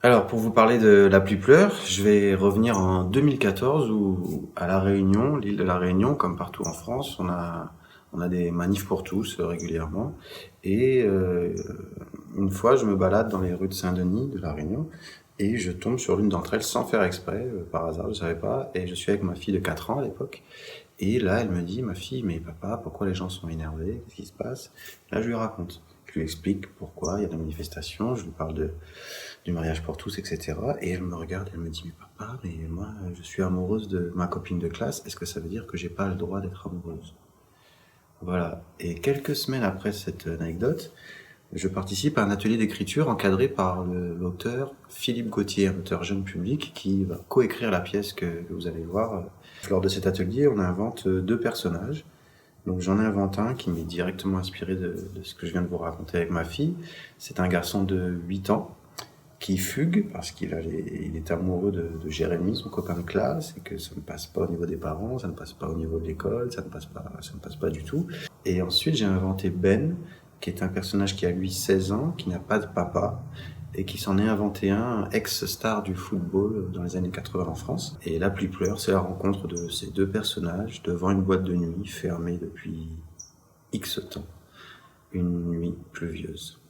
Alors, pour vous parler de La Pluie pleure, je vais revenir en 2014 où, à La Réunion, l'île de La Réunion, comme partout en France, on a des manifs pour tous régulièrement. Et une fois, je me balade dans les rues de Saint-Denis, de La Réunion, et je tombe sur l'une d'entre elles sans faire exprès, par hasard, je savais pas. Et je suis avec ma fille de 4 ans à l'époque. Et là, elle me dit, ma fille, mais papa, pourquoi les gens sont énervés? Qu'est-ce qui se passe? Là, je lui raconte. Je lui explique pourquoi il y a des manifestations, je lui parle du mariage pour tous, etc. Et elle me regarde, elle me dit, mais papa, mais moi, je suis amoureuse de ma copine de classe, est-ce que ça veut dire que j'ai pas le droit d'être amoureuse? Voilà. Et quelques semaines après cette anecdote, je participe à un atelier d'écriture encadré par l'auteur Philippe Gauthier, un auteur jeune public, qui va coécrire la pièce que vous allez voir. Lors de cet atelier, on invente deux personnages. Donc j'en invente un qui m'est directement inspiré de ce que je viens de vous raconter avec ma fille. C'est un garçon de 8 ans qui fugue parce il est amoureux de Jérémy, son copain de classe, et que ça ne passe pas au niveau des parents, ça ne passe pas au niveau de l'école, ça ne passe pas du tout. Et ensuite, j'ai inventé Ben, qui est un personnage qui a lui 16 ans, qui n'a pas de papa, et qui s'en est inventé un ex-star du football dans les années 80 en France. Et La Pluie pleure, c'est la rencontre de ces deux personnages devant une boîte de nuit fermée depuis X temps. Une nuit pluvieuse.